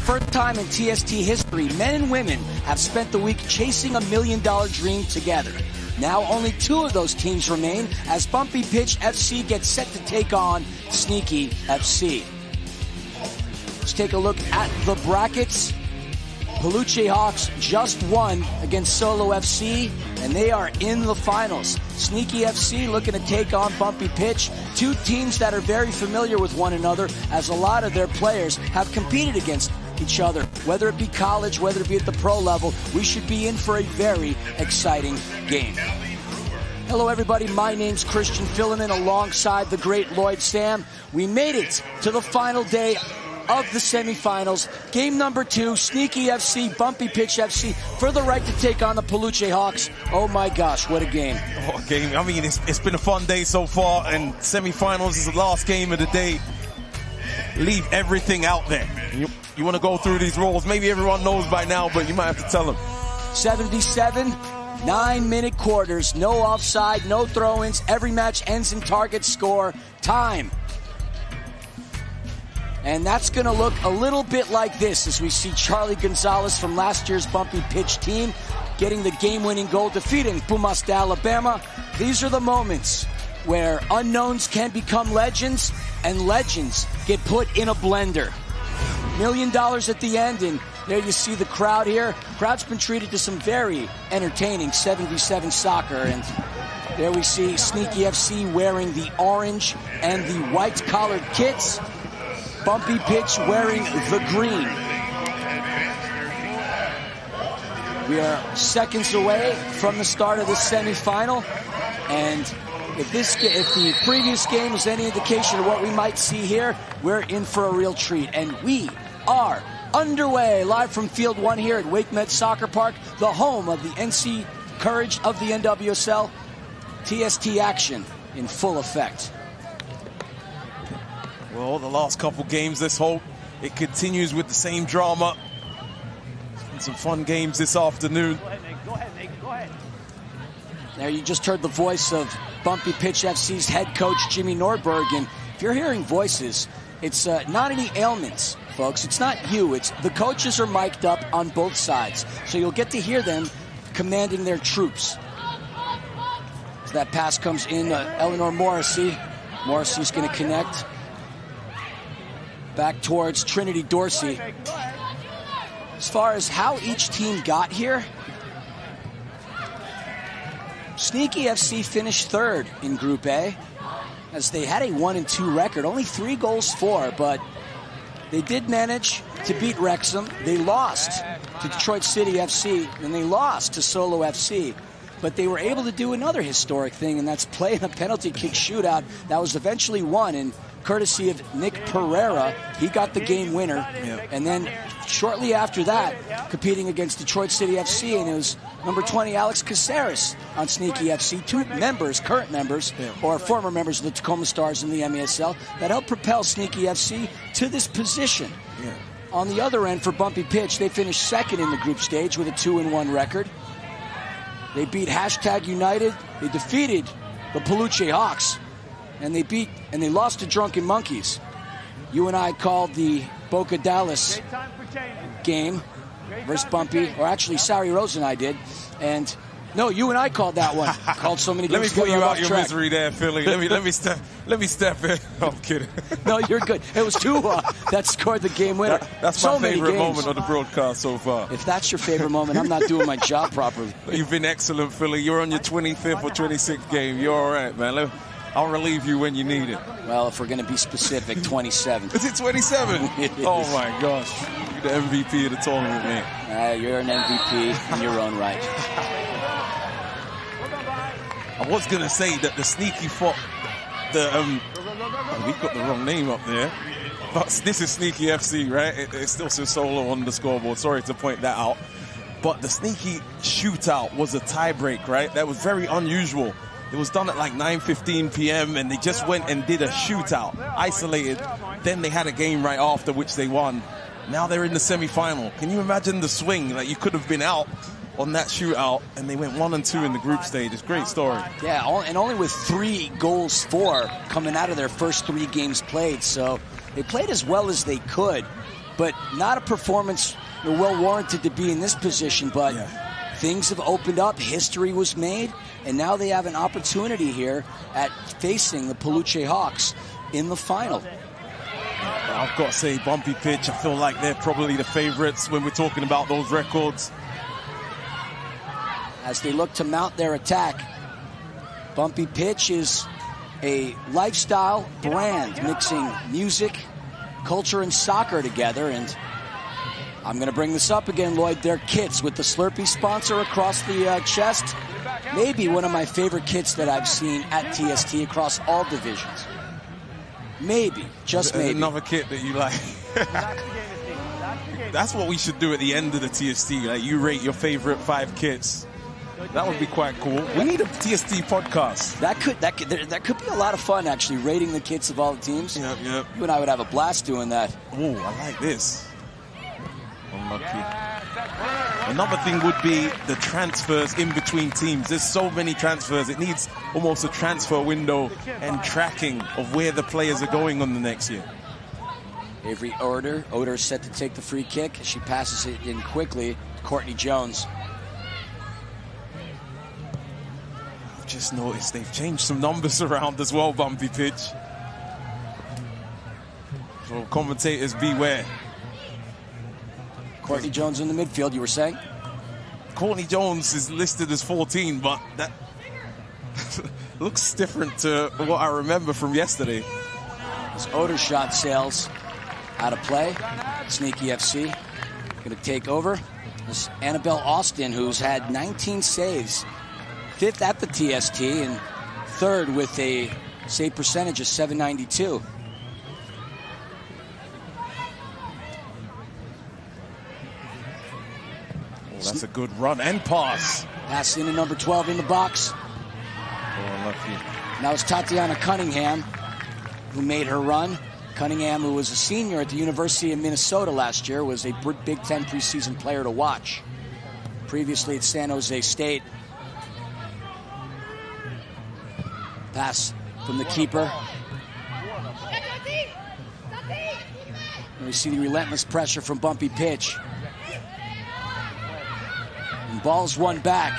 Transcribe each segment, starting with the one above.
first time in TST history, men and women have spent the week chasing $1 million dream together. Now only 2 of those teams remain as Bumpy Pitch FC gets set to take on Sneaky FC. Let's take a look at the brackets. Peluche Hawks just won against Solo FC, and they are in the finals. Sneaky FC looking to take on Bumpy Pitch, 2 teams that are very familiar with one another, as a lot of their players have competed against each other. Whether it be college, whether it be at the pro level, we should be in for a very exciting game. Hello everybody, my name's Christian Filliman alongside the great Lloyd Sam. We made it to the final day of the semifinals. Game number 2, Sneaky FC, Bumpy Pitch FC for the right to take on the Peluche Hawks. Oh my gosh, what a game. What a game. I mean, it's been a fun day so far, and semifinals is the last game of the day. Leave everything out there. You want to go through these rules. Maybe everyone knows by now, but you might have to tell them. 77, 9-minute quarters, no offside, no throw-ins. Every match ends in target score. Time. And that's going to look a little bit like this as we see Charlie Gonzalez from last year's Bumpy Pitch team getting the game-winning goal, defeating Pumas de Alabama. These are the moments where unknowns can become legends and legends get put in a blender. $1 million at the end, and there you see the crowd here. Crowd's been treated to some very entertaining 7v7 soccer, and there we see Sneaky FC wearing the orange and the white-collared kits. Bumpy Pitch wearing the green. We are seconds away from the start of the semifinal, and if the previous game was any indication of what we might see here, we're in for a real treat. And we are underway live from Field 1 here at WakeMed Soccer Park, the home of the NC Courage of the NWSL. TST action in full effect. Well, the last couple games, let's hope it continues with the same drama. It's been some fun games this afternoon. Go ahead, Nate. Go ahead, Nate. Go ahead. There you just heard the voice of Bumpy Pitch FC's head coach, Jimmy Nordberg. And if you're hearing voices, it's not any ailments, folks. It's not you. It's the coaches are mic'd up on both sides. So you'll get to hear them commanding their troops. As that pass comes in, Eleanor Morrissey. Morrissey's going to connect. Back towards Trinity Dorsey. As far as how each team got here, Sneaky FC finished 3rd in Group A, as they had a 1-2 record, only 3 goals for, but they did manage to beat Wrexham. They lost to Detroit City FC, and they lost to Solo FC. But they were able to do another historic thing, and that's play in a penalty kick shootout that was eventually won, and courtesy of Nick Pereira, he got the game winner. And then shortly after that, competing against Detroit City FC, and it was number 20, Alex Caceres on Sneaky FC, 2 members, current members, or former members of the Tacoma Stars in the MESL, that helped propel Sneaky FC to this position. On the other end, for Bumpy Pitch, they finished 2nd in the group stage with a 2-1 record. They beat #United. They defeated the Peluche Hawks. And they lost to Drunken Monkeys. You and I called the Boca Dallas game versus Bumpy, or actually Sari Rose and I did. And no, you and I called that one. Called so many games. Let me put you out your misery there, Philly. Let me step in. I'm kidding. No, you're good. It was Tua that scored the game winner. That's my favorite moment of the broadcast so far. If that's your favorite moment, I'm not doing my job properly. You've been excellent, Philly. You're on your 25th or 26th game. You're all right, man. I'll relieve you when you need it. Well, if we're going to be specific, 27. Is it 27? Oh, my gosh. You're the MVP of the tournament, man. You're an MVP in your own right. I was going to say that the Sneaky fought we've got the wrong name up there. But this is Sneaky FC, right? It still says Solo on the scoreboard. Sorry to point that out. But the Sneaky shootout was a tie-break, right? That was very unusual. It was done at like 9:15 p.m. and they just went and did a shootout, isolated. Then they had a game right after, which they won. Now they're in the semi-final. Can you imagine the swing? Like, you could have been out on that shootout, and they went 1-2 in the group stage. It's a great story. Yeah, and only with 3 goals for coming out of their first 3 games played. So they played as well as they could. but not a performance well warranted to be in this position. But things have opened up, history was made, and now they have an opportunity here at facing the Peluche Hawks in the final. I've got to say, Bumpy Pitch, I feel like they're probably the favorites when we're talking about those records. As they look to mount their attack, Bumpy Pitch is a lifestyle brand mixing music, culture, and soccer together. And I'm going to bring this up again, Lloyd. Their kits with the Slurpee sponsor across the chest, maybe one of my favorite kits that I've seen at TST across all divisions. Maybe, just maybe. Another kit that you like. That's what we should do at the end of the TST. Like, you rate your favorite 5 kits. That would be quite cool. We need a TST podcast. That could be a lot of fun, actually, rating the kits of all the teams. Yep. You and I would have a blast doing that. Oh, I like this. Unlucky. Another thing would be the transfers in between teams. There's so many transfers. It needs almost a transfer window and tracking of where the players are going on the next year. Avery Oder is set to take the free kick. She passes it in quickly to Courtney Jones. I've just noticed they've changed some numbers around as well, Bumpy Pitch. So commentators, beware. Courtney Jones in the midfield, you were saying? Courtney Jones is listed as 14, but that looks different to what I remember from yesterday. This Oder shot sails out of play. Sneaky FC going to take over. This Annabelle Austin, who's had 19 saves, 5th at the TST and 3rd with a save percentage of .792. That's a good run and pass. Pass into number 12 in the box. Oh, unlucky. And that was Tatiana Cunningham who made her run. Cunningham, who was a senior at the University of Minnesota last year, was a Big Ten preseason player to watch. Previously at San Jose State. Pass from the keeper. And we see the relentless pressure from Bumpy Pitch. And ball's won back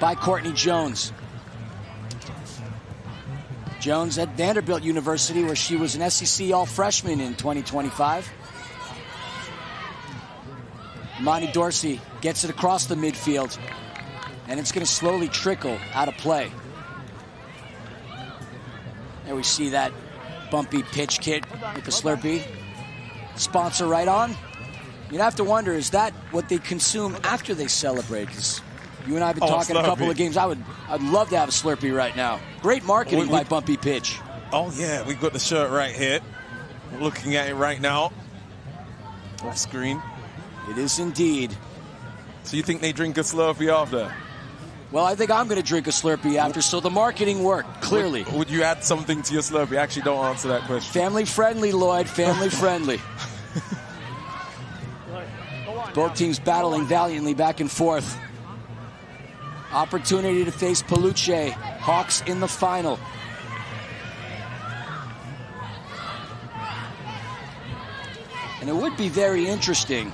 by Courtney Jones. Jones at Vanderbilt University, where she was an SEC All-Freshman in 2025. Monty Dorsey gets it across the midfield, and it's going to slowly trickle out of play. There we see that Bumpy Pitch kit with the Slurpee sponsor right on. You'd have to wonder, is that what they consume after they celebrate? Because you and I have been talking a couple of games. I'd love to have a Slurpee right now. Great marketing by Bumpy Pitch. Oh, yeah, we've got the shirt right here. We're looking at it right now. Off screen. It is indeed. So you think they drink a Slurpee after? Well, I think I'm going to drink a Slurpee after, so the marketing worked, clearly. Would you add something to your Slurpee? Actually, don't answer that question. Family friendly, Lloyd, family friendly. Both teams battling valiantly back and forth. Opportunity to face Peluche Hawks in the final. And it would be very interesting,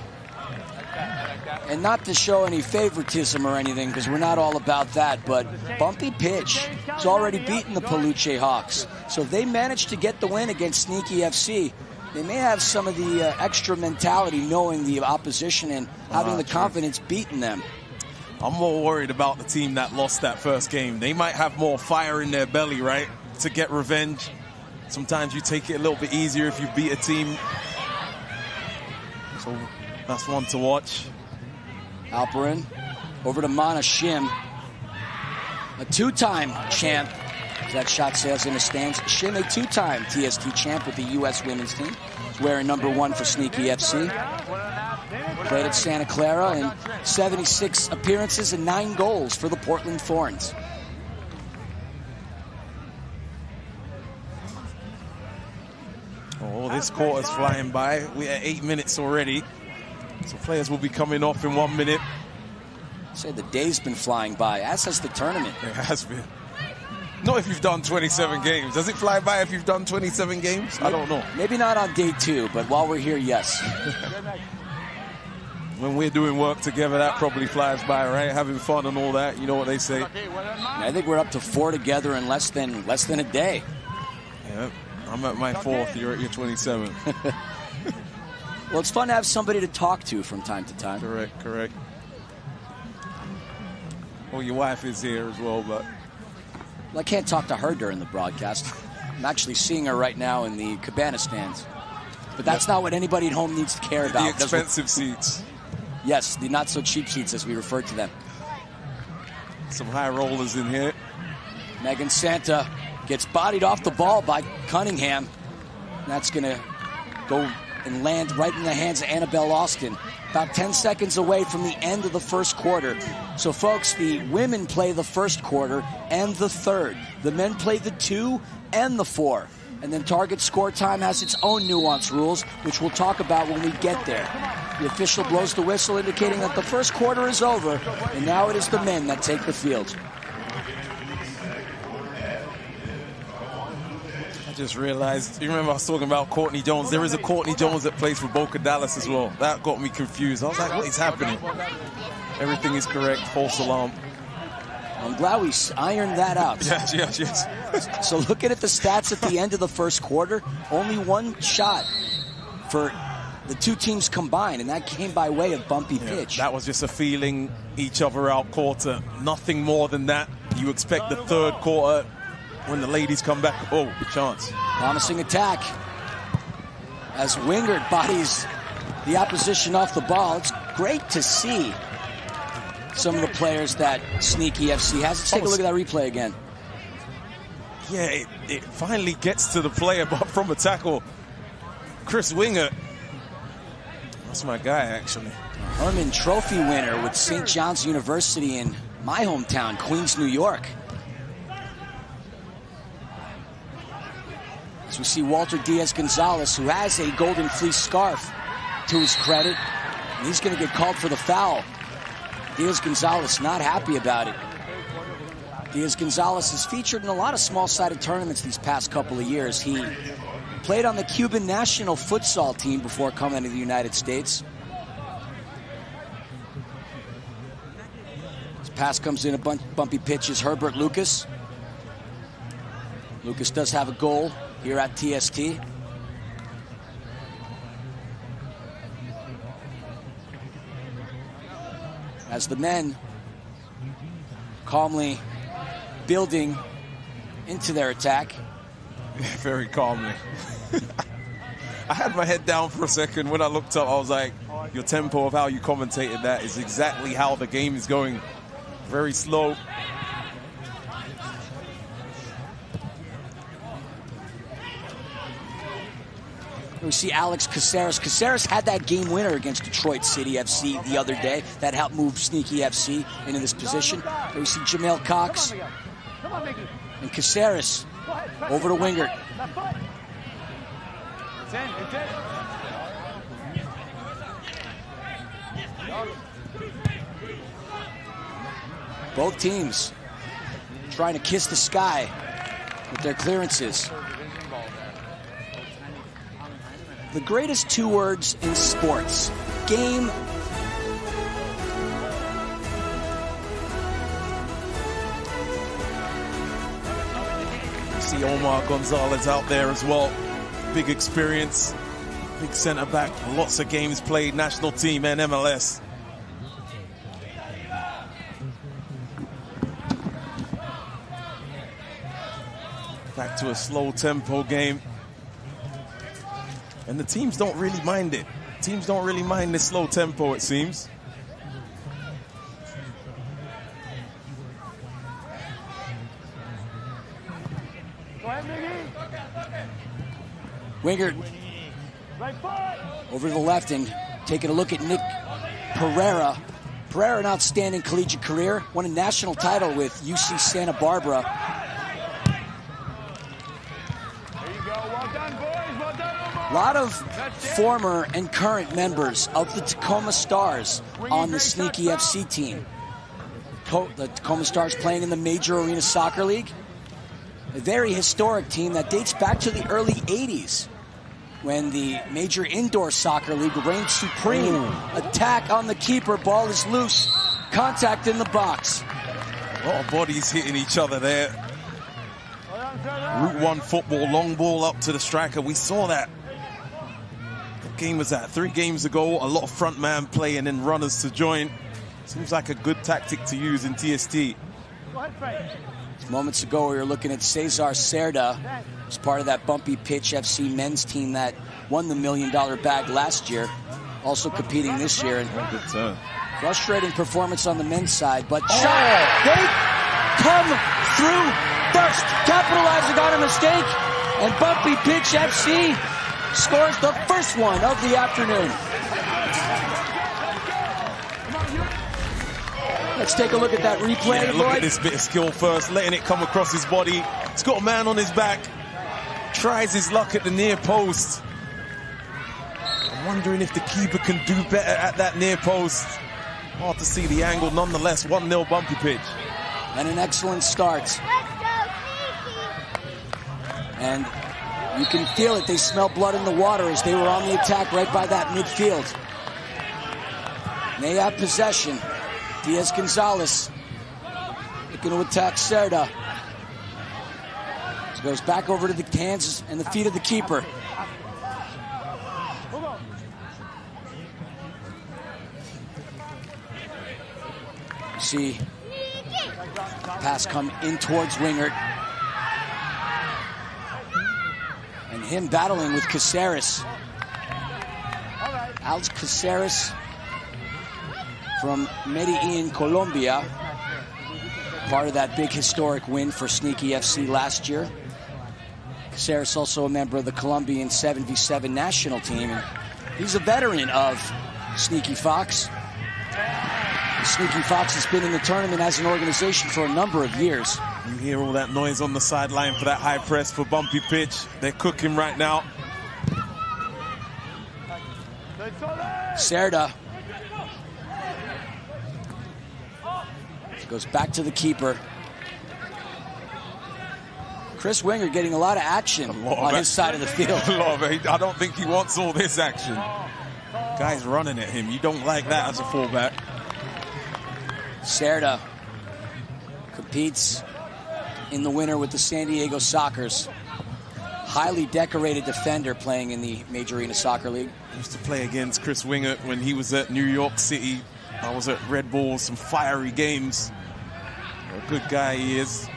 and not to show any favoritism or anything, because we're not all about that, but Bumpy Pitch has already beaten the Peluche Hawks. So if they manage to get the win against Sneaky FC, they may have some of the extra mentality, knowing the opposition and having the confidence beating them. I'm more worried about the team that lost that first game. They might have more fire in their belly, right, to get revenge. Sometimes you take it a little bit easier if you beat a team. So that's one to watch. Alperin over to Mana Shim, a 2-time champ. That shot sails in the stands. Shim, a 2-time TST champ with the U.S. women's team. He's wearing number 1 for Sneaky FC. Played at Santa Clara and 76 appearances and 9 goals for the Portland Thorns. Oh, this quarter's flying by. We're at 8 minutes already. So players will be coming off in 1 minute. I'd say the day's been flying by, as has the tournament. It has been. Not if you've done 27 games. Does it fly by if you've done 27 games? I don't know. Maybe not on day 2, but while we're here, yes. When we're doing work together, that probably flies by, right? Having fun and all that. You know what they say. I think we're up to 4 together in less than a day. Yeah, I'm at my 4th. You're at your 27th. Well, it's fun to have somebody to talk to from time to time. Correct. Well, your wife is here as well, but... Well, I can't talk to her during the broadcast. I'm actually seeing her right now in the cabana stands. But that's not what anybody at home needs to care about. The expensive seats. Yes, the not-so-cheap seats, as we refer to them. Some high rollers in here. Megan Santa gets bodied off the ball by Cunningham. That's going to go and land right in the hands of Annabelle Austin. About 10 seconds away from the end of the first quarter. So, folks, the women play the first quarter and the third. The men play the 2 and the 4. And then target score time has its own nuanced rules, which we'll talk about when we get there. The official blows the whistle, indicating that the first quarter is over, and now it is the men that take the field. I just realized, you remember I was talking about Courtney Jones? There is a Courtney Jones that plays for Boca Dallas as well. That got me confused. I was like, what is happening? Everything is correct. False alarm. I'm glad we ironed that out. Yes. So looking at the stats at the end of the first quarter, only 1 shot for the 2 teams combined, and that came by way of bumpy pitch. That was just a feeling each other out quarter. Nothing more than that. You expect the third quarter when the ladies come back. Oh, chance. Promising attack as Wingert bodies the opposition off the ball. It's great to see some of the players that Sneaky FC has. Let's take a look at that replay again. Yeah, it finally gets to the player, but from a tackle. Chris Wingert. That's my guy, actually. Herman Trophy winner with St. John's University in my hometown, Queens, New York. As we see Walter Diaz-Gonzalez, who has a golden fleece scarf to his credit, and he's going to get called for the foul. Diaz-Gonzalez not happy about it. Diaz-Gonzalez has featured in a lot of small-sided tournaments these past couple of years. He played on the Cuban national futsal team before coming to the United States. This pass comes in a bumpy pitches. Herbert Lucas. Lucas does have a goal here at TST. As the men calmly building into their attack. Very calmly. I had my head down for a second. When I looked up, I was like, your tempo of how you commentated that is exactly how the game is going. Very slow. We see Alex Caceres. Caceres had that game winner against Detroit City FC the other day. That helped move Sneaky FC into this position. Here we see Jamel Cox and Caceres over to Wingert. Both teams trying to kiss the sky with their clearances. The greatest 2 words in sports. Game. See Omar Gonzalez out there as well. Big experience. Big center back. Lots of games played. National team and MLS. Back to a slow tempo game. And the teams don't really mind it. Teams don't really mind this slow tempo, it seems. Wingert over to the left and taking a look at Nick Pereira. Pereira, an outstanding collegiate career, won a national title with UC Santa Barbara. A lot of former and current members of the Tacoma Stars on the Sneaky FC team. The Tacoma Stars playing in the Major Arena Soccer League. a very historic team that dates back to the early 80s when the Major Indoor Soccer League reigned supreme. Attack on the keeper, ball is loose, contact in the box. A lot of bodies hitting each other there. Route 1 football, long ball up to the striker. We saw that. What game was that? 3 games ago, a lot of front man play and then runners to join. Seems like a good tactic to use in TST. Moments ago, we were looking at Cesar Cerda, who's part of that Bumpy Pitch FC men's team that won the $1 million bag last year, also competing this year. And good turn. Frustrating performance on the men's side, but shot. They come through first, capitalizing on a mistake, and Bumpy Pitch FC scores the first one of the afternoon. Let's take a look at that replay. Yeah, look at this bit of skill first, letting it come across his body. He's got a man on his back. Tries his luck at the near post. I'm wondering if the keeper can do better at that near post. Hard to see the angle. Nonetheless, 1-0 Bumpy Pitch. And an excellent start. And you can feel it. They smell blood in the water as they were on the attack right by that midfield. They have possession. Diaz Gonzalez looking to attack Cerda. So goes back over to the hands and the feet of the keeper. See pass come in towards Wingert. And him battling with Caceres. Alex Caceres from Medellin, Colombia. Part of that big historic win for Sneaky FC last year. Caceres also a member of the Colombian 7v7 national team. And he's a veteran of Sneaky Fox. Sneaky Fox has been in the tournament as an organization for a number of years. You hear all that noise on the sideline for that high press for Bumpy Pitch. They're cooking right now. Cerda goes back to the keeper. Chris Wingert getting a lot of action on his side of the field. I don't think he wants all this action. Guy's running at him. You don't like that as a fullback. Cerda competes in the winter with the San Diego Sockers. Highly decorated defender playing in the Major Arena Soccer League. Used to play against Chris Wingert when he was at New York City. I was at Red Bull, some fiery games. What a good guy he is.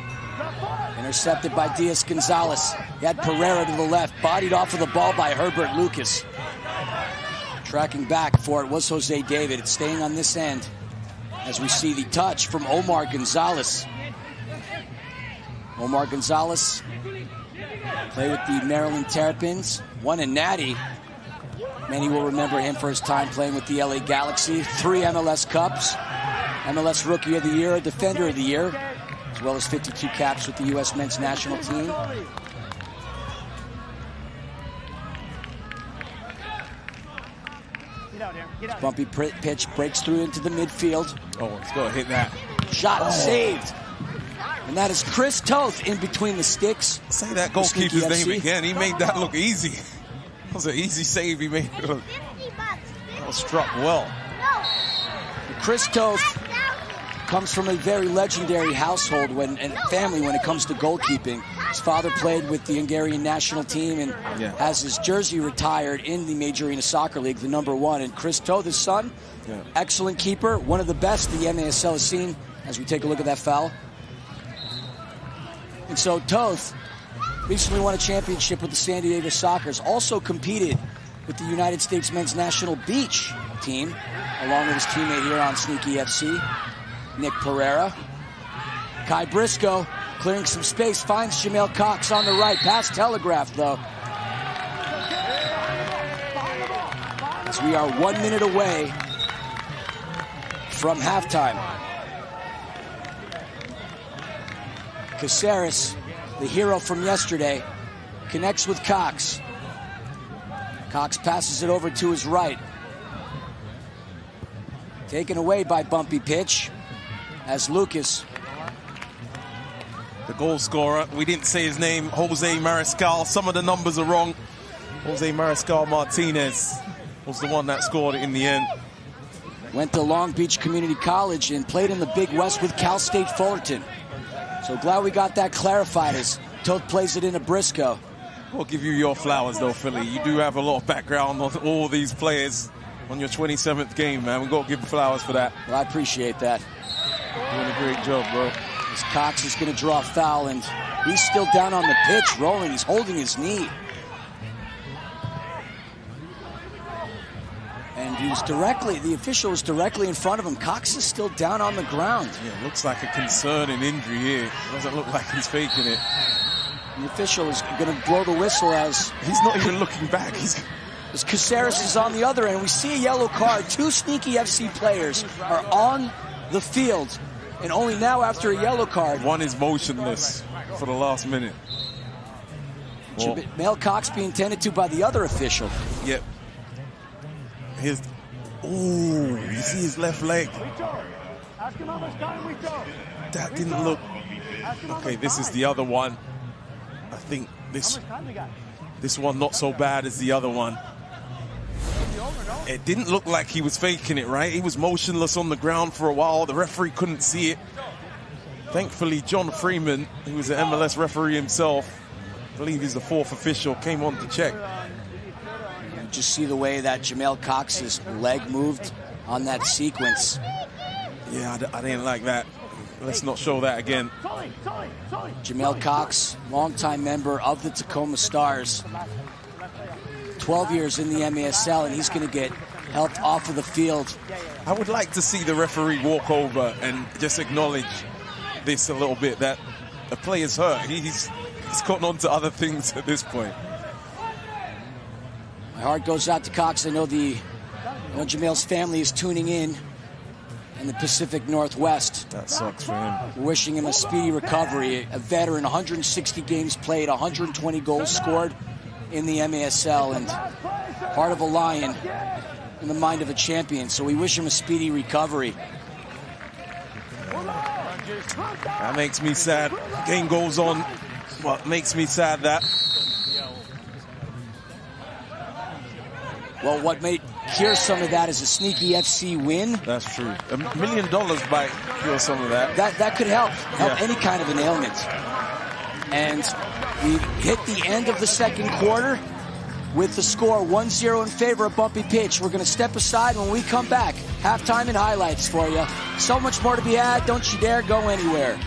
Intercepted by Diaz Gonzalez. He had Pereira to the left, bodied off of the ball by Herbert Lucas. Tracking back for it was Jose David. It's staying on this end as we see the touch from Omar Gonzalez. Omar Gonzalez played with the Maryland Terrapins, won a natty. Many will remember him for his time playing with the LA Galaxy. 3 MLS Cups, MLS Rookie of the Year, Defender of the Year, as well as 52 caps with the U.S. men's national team. Bumpy Pitch breaks through into the midfield. Oh, he's got to hit that. Shot saved. And that is Chris Toth in between the sticks. Say that goalkeeper's name again. He made that look easy. That was an easy save he made. That was struck well. Chris Toth comes from a very legendary household and family when it comes to goalkeeping. His father played with the Hungarian national team and has his jersey retired in the Major Arena Soccer League, the #1. And Chris Toth, his son, excellent keeper, one of the best the NASL has seen as we take a look at that foul. And so Toth recently won a championship with the San Diego Sockers, also competed with the United States men's national beach team, along with his teammate here on Sneaky FC, Nick Pereira. Kai Briscoe clearing some space, finds Jamel Cox on the right. Pass telegraphed, though. As we are 1 minute away from halftime. Caceres, the hero from yesterday, connects with Cox. Cox passes it over to his right. Taken away by Bumpy Pitch as Lucas The goal scorer, we didn't say his name, Jose Mariscal. Some of the numbers are wrong. Jose Mariscal Martinez was the one that scored it in the end. Went to Long Beach Community College and played in the Big West with Cal State Fullerton. So glad we got that clarified as Toth plays it into Briscoe. We'll give you your flowers though, Philly. You do have a lot of background on all these players on your 27th game, man. We've got to give flowers for that. Well, I appreciate that. Doing a great job, bro. As Cox is going to draw a foul, and he's still down on the pitch, rolling. He's holding his knee. And he was the official was directly in front of him. Cox is still down on the ground. Yeah, looks like a concerning injury here. Doesn't look like he's faking it. The official is going to blow the whistle as... He's not even looking back. As Caceres is on the other end. We see a yellow card. Two Sneaky FC players are on the field. And only now after a yellow card. One is motionless for the last minute. Jamel Cox being tended to by the other official. Yep. Ooh, you see his left leg. That didn't look... Okay, this is the other one. I think this one not so bad as the other one. It didn't look like he was faking it, right? He was motionless on the ground for a while. The referee couldn't see it. Thankfully, John Freeman, who was an MLS referee himself, I believe he's the fourth official, came on to check. You just see the way that Jamel Cox's leg moved on that sequence. Yeah, I didn't like that. Let's not show that again. Jamel Cox, longtime member of the Tacoma Stars. 12 years in the MASL, and he's going to get helped off of the field. I would like to see the referee walk over and just acknowledge this a little bit, that the player's hurt. He's gotten on to other things at this point. My heart goes out to Cox. I know Jamel's family is tuning in the Pacific Northwest. That sucks for him. We're wishing him a speedy recovery. A veteran, 160 games played, 120 goals scored in the MASL, and heart of a lion in the mind of a champion. So we wish him a speedy recovery. That makes me sad. Game goes on. What makes me sad that... Well, what may cure some of that is a Sneaky FC win. That's true. $1 million might cure some of that. That could help any kind of an ailment. And we hit the end of the second quarter with the score 1-0 in favor of Bumpy Pitch. We're going to step aside when we come back. Halftime and highlights for you. So much more to be had. Don't you dare go anywhere.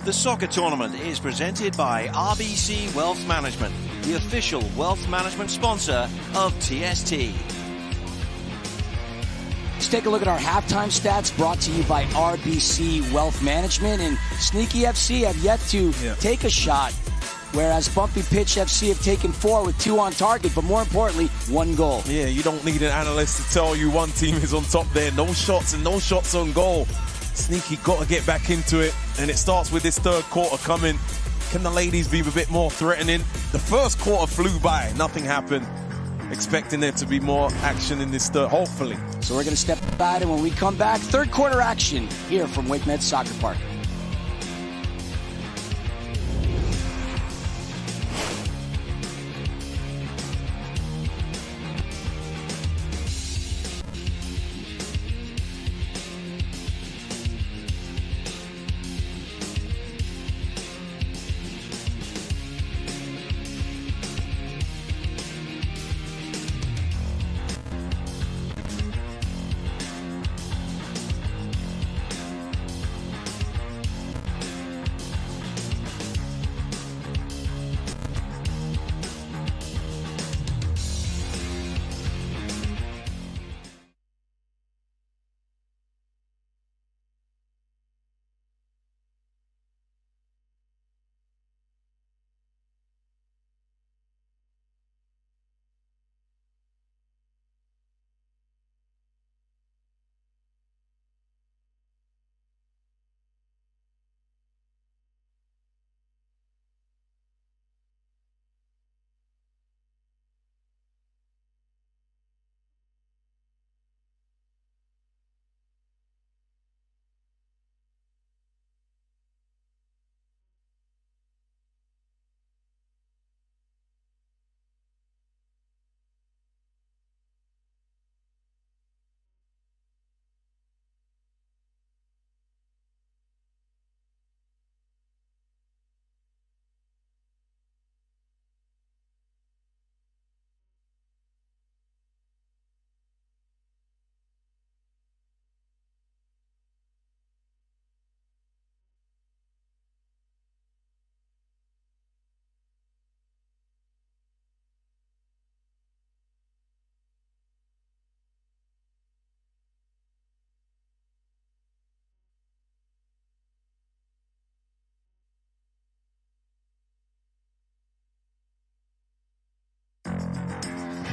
The soccer tournament is presented by RBC Wealth Management, the official wealth management sponsor of TST. Let's take a look at our halftime stats brought to you by RBC Wealth Management. And Sneaky FC have yet to take a shot, whereas Bumpy Pitch FC have taken 4 with 2 on target, but more importantly, 1 goal. Yeah, you don't need an analyst to tell you one team is on top there. No shots and no shots on goal. Sneaky got to get back into it, and it starts with this third quarter coming. Can the ladies be a bit more threatening? The first quarter flew by, nothing happened. Expecting there to be more action in this third, hopefully. So we're going to step aside, and when we come back, third quarter action here from WakeMed Soccer Park.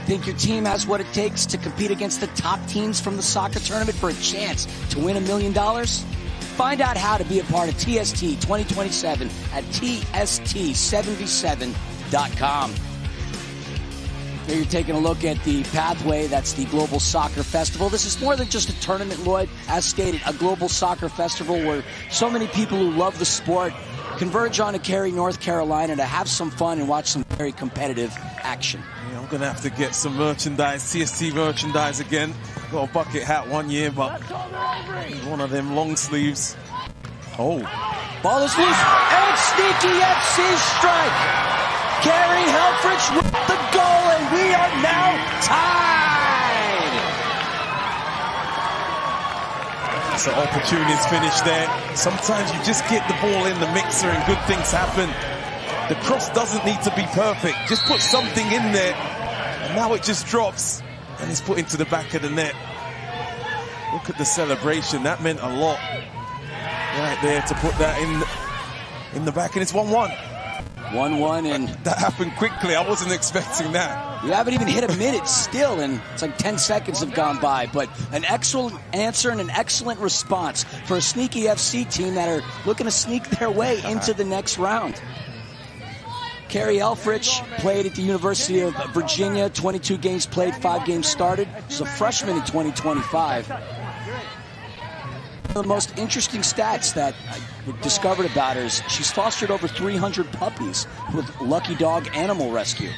Think your team has what it takes to compete against the top teams from the soccer tournament for a chance to win $1 million? Find out how to be a part of TST 2027 at TST77.com. Here you're taking a look at the pathway. That's the Global Soccer Festival. This is more than just a tournament, Lloyd. As stated, a global soccer festival where so many people who love the sport converge on to Cary, North Carolina to have some fun and watch some very competitive action. Yeah, I'm going to have to get some merchandise, TST merchandise again. Got a bucket hat one year, but one of them long sleeves. Oh. Ball is loose, and Sneaky FC strike. Gary Helfrich with the goal, and we are now tied. That's an opportunist finish there. Sometimes you just get the ball in the mixer and good things happen. The cross doesn't need to be perfect. Just put something in there. And now it just drops. And it's put into the back of the net. Look at the celebration. That meant a lot. Right there to put that in the back. And it's 1-1. 1-1, and that happened quickly. I wasn't expecting that. You haven't even hit a minute still, and it's like 10 seconds have gone by. But an excellent answer and an excellent response for a Sneaky FC team that are looking to sneak their way into the next round. Carrie Elfrich played at the University of Virginia, 22 games played, 5 games started. She's a freshman in 2025. One of the most interesting stats that I discovered about her is she's fostered over 300 puppies with Lucky Dog Animal Rescue.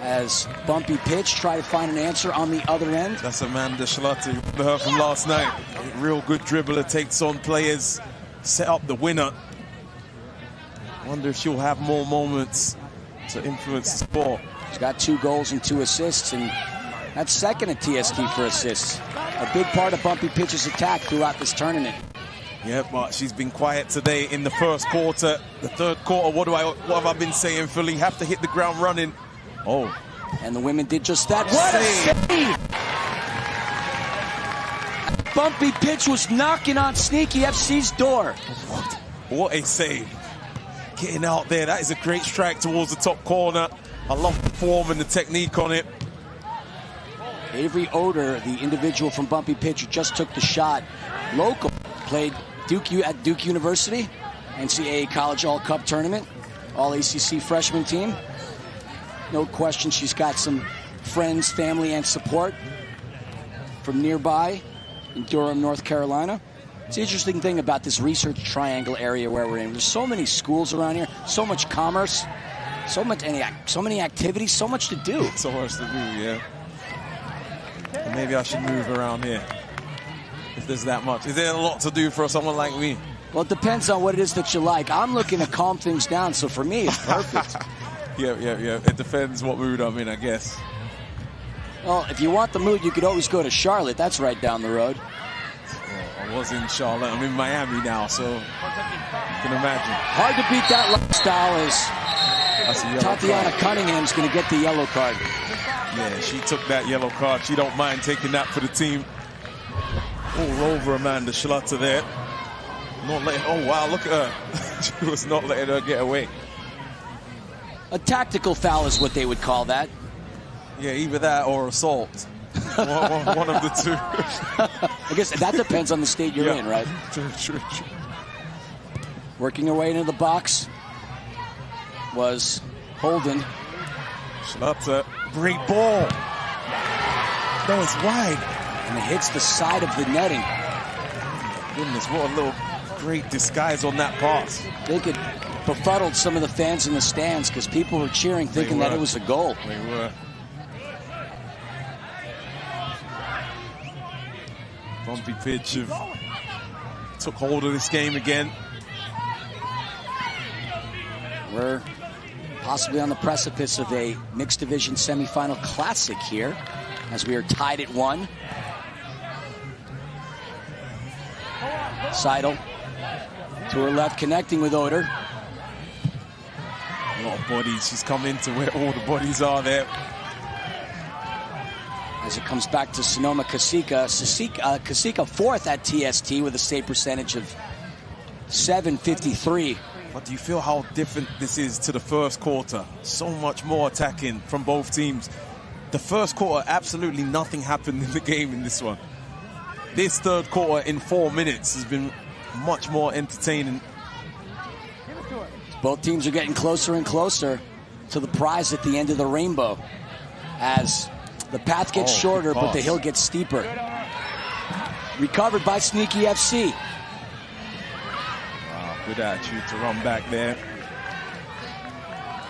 As Bumpy Pitch try to find an answer on the other end. That's Amanda Schlatter, her from last night. Real good dribbler, takes on players, set up the winner. Wonder if she'll have more moments to influence the sport. She's got 2 goals and 2 assists, and that's second at TST for assists. A big part of Bumpy Pitch's attack throughout this tournament. Yeah, but she's been quiet today in the first quarter. The third quarter, what have I been saying, Philly? Have to hit the ground running. Oh. And the women did just that. What a save! Bumpy pitch was knocking on Sneaky FC's door. What a save. Getting out there, that is a great strike towards the top corner. I love the form and the technique on it. Avery Oder, the individual from Bumpy pitch who just took the shot, local, played at Duke University, NCAA College All-Cup Tournament, All-ACC freshman team. No question she's got some friends, family, and support from nearby in Durham, North Carolina. It's the interesting thing about this Research Triangle area where we're in. There's so many schools around here, so much commerce, so many activities, so much to do. So much to do, yeah. And maybe I should move around here if there's that much. Is there a lot to do for someone like me? Well, it depends on what it is that you like. I'm looking to calm things down, so for me, it's perfect. Yeah. It depends what mood I'm in, I guess. Well, if you want the mood, you could always go to Charlotte. That's right down the road. Well, I was in Charlotte. I'm in Miami now, so you can imagine. Hard to beat that lifestyle as Tatiana Cunningham's going to get the yellow card. Yeah, she took that yellow card. She don't mind taking that for the team. All over Amanda Schlutter there. Not letting, oh wow, look at her. She was not letting her get away. A tactical foul is what they would call that. Yeah, either that or assault. one of the two. I guess that depends on the state you're in, right? True. Working her way into the box was Holden. Schlutter, great ball. That was wide. And it hits the side of the netting. Goodness, what a little great disguise on that pass. They could befuddled some of the fans in the stands because people were cheering thinking that it was a goal. They were. Bumpy pitch took hold of this game again. We're possibly on the precipice of a mixed division semifinal classic here as we are tied at 1. Seidel to her left, connecting with Oder. A lot of bodies. She's come into where all the bodies are there. As it comes back to Sonoma Kasika. Kasika fourth at TST with a save percentage of .753. But do you feel how different this is to the first quarter? So much more attacking from both teams. The first quarter, absolutely nothing happened in the game in this one. This third quarter in 4 minutes has been much more entertaining. Both teams are getting closer and closer to the prize at the end of the rainbow as the path gets shorter, but the hill gets steeper. Recovered by Sneaky FC. Wow, good attitude to run back there.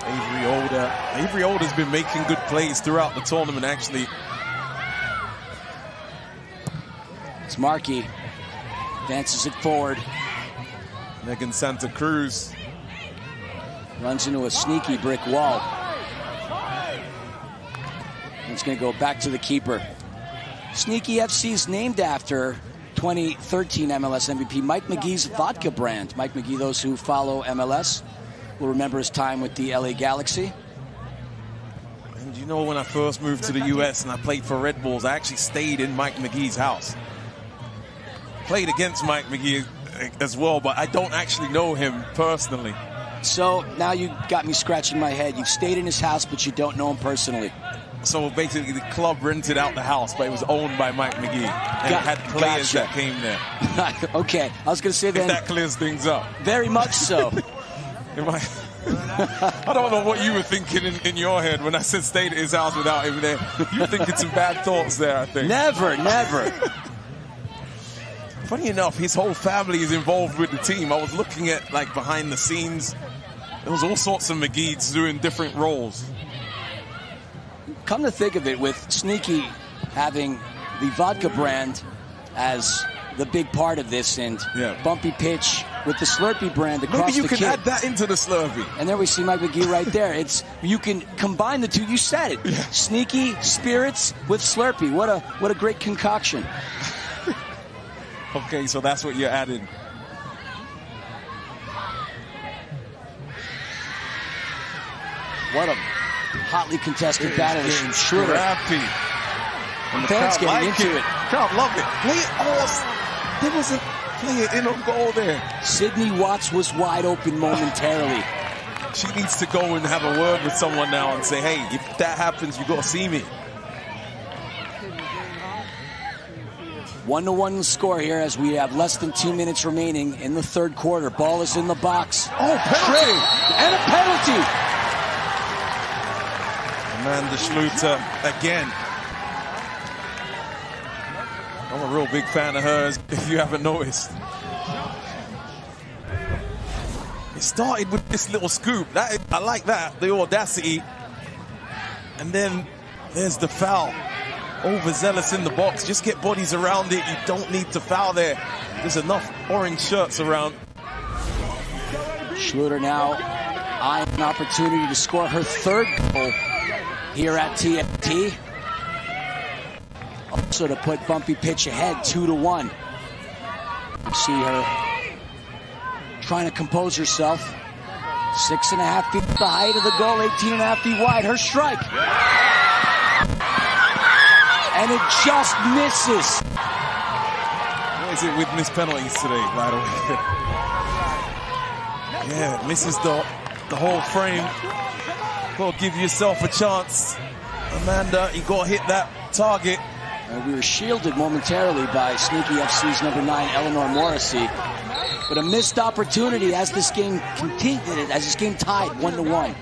Avery Oder. Avery Older's been making good plays throughout the tournament, actually. It's Markey. Advances it forward. Megan Santa Cruz. Runs into a sneaky brick wall. It's going to go back to the keeper. Sneaky FC is named after 2013 MLS MVP Mike McGee's vodka brand. Mike McGee, those who follow MLS will remember his time with the LA Galaxy. And you know, when I first moved to the US and I played for Red Bulls, I actually stayed in Mike McGee's house. Played against Mike McGee as well, but I don't actually know him personally. So now you got me scratching my head. You've stayed in his house, but you don't know him personally. So basically the club rented out the house, but it was owned by Mike McGee. And it had players that came there. Okay, I was going to say then. If that clears things up. Very much so. I don't know what you were thinking in your head when I said stayed at his house without him there. You were thinking some bad thoughts there, I think. Never. Funny enough, his whole family is involved with the team. I was looking at, like, behind the scenes. There was all sorts of McGees doing different roles. Come to think of it, with Sneaky having the vodka brand as the big part of this, and Bumpy pitch with the Slurpee brand across the kit. Maybe you can add that into the Slurpee. And there we see Mike McGee right there. You can combine the two. You said it. Yeah. Sneaky spirits with Slurpee. What a great concoction. Okay, so that's what you're adding. What a hotly contested battle. Schroeder. Happy. And the Fans crowd getting like into it. it. Crowd love it. Play it all. There was a play it in on goal there. Sydney Watts was wide open momentarily. She needs to go and have a word with someone now and say, hey, if that happens, you got to see me. 1-1 score here as we have less than 2 minutes remaining in the third quarter. Ball is in the box. Oh, penalty! And a penalty! Amanda Schluter again. I'm a real big fan of hers, if you haven't noticed. It started with this little scoop. I like that, the audacity. And then there's the foul. Overzealous in the box. Just get bodies around it. You don't need to foul there. There's enough orange shirts around. Schluter now eyeing an opportunity to score her third goal here at TST. Also to put Bumpy Pitch ahead 2-1. You see her trying to compose herself. 6.5 feet the height of the goal, 18.5 feet wide. Her strike. And it just misses. What is it with missed penalties today, by the way? Yeah, misses the whole frame. Got to give yourself a chance. Amanda, you got to hit that target. We were shielded momentarily by Sneaky FC's number 9, Eleanor Morrissey. But a missed opportunity as this game continued, as this game tied 1-1.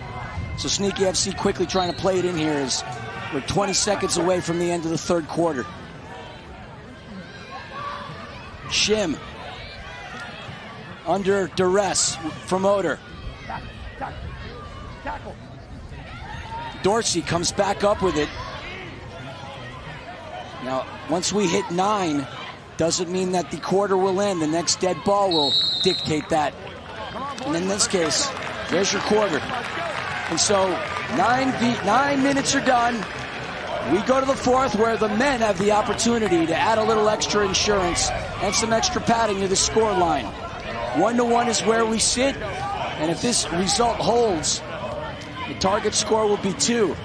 So Sneaky FC quickly trying to play it in here as we're 20 seconds away from the end of the third quarter. Shim under duress from Oder. Dorsey comes back up with it. Now, once we hit 9, doesn't mean that the quarter will end. The next dead ball will dictate that. And in this case, there's your quarter. And so 9 minutes are done. We go to the fourth where the men have the opportunity to add a little extra insurance and some extra padding to the score line. 1-1 is where we sit. And if this result holds, the target score will be 2.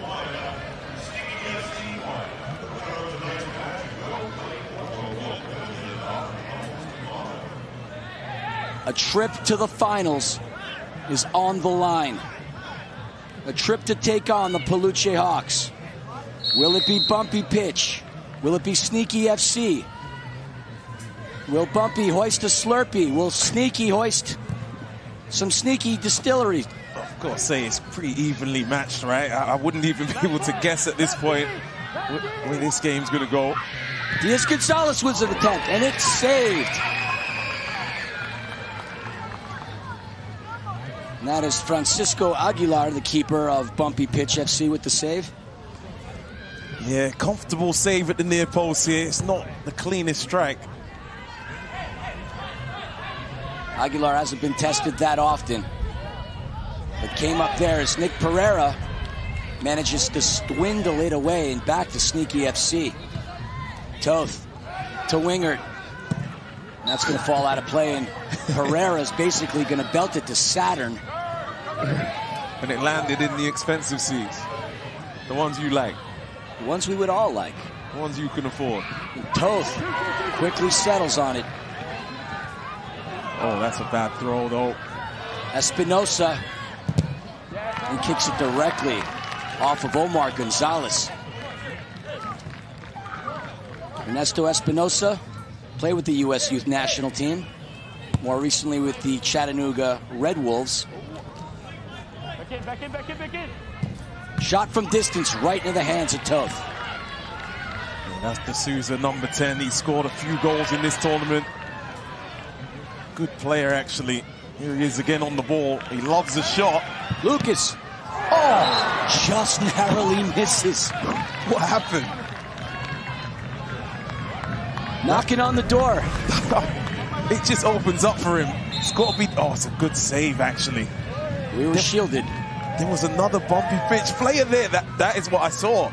A trip to the finals is on the line. A trip to take on the Peluche Hawks. Will it be Bumpy Pitch? Will it be Sneaky FC? Will Bumpy hoist a Slurpee? Will Sneaky hoist some Sneaky Distillery? I've got to say, it's pretty evenly matched, right? I wouldn't even be able to guess at this point where this game's going to go. Diaz Gonzalez was an attempt, and it's saved. And that is Francisco Aguilar, the keeper of Bumpy Pitch FC, with the save. Yeah, comfortable save at the near post here. It's not the cleanest strike. Aguilar hasn't been tested that often. It came up there as Nick Pereira manages to swindle it away and back to Sneaky FC. Toth to Wingert. That's going to fall out of play, and Pereira's basically going to belt it to Saturn. And it landed in the expensive seats. The ones you like. The ones we would all like. The ones you can afford. And Toth quickly settles on it. Oh, that's a bad throw, though. Espinosa. He kicks it directly off of Omar Gonzalez. Ernesto Espinosa played with the U.S. Youth National Team. More recently with the Chattanooga Red Wolves. Back in. Shot from distance right into the hands of Toth. Yeah, that's D'Souza, number 10. He scored a few goals in this tournament. Good player, actually. Here he is again on the ball. He loves a shot. Lucas. Oh, just narrowly misses. What happened? Knocking on the door. It just opens up for him. It's got to be... Oh, it's a good save, actually. We were shielded. There was another Bumpy Pitch player there. That is what I saw.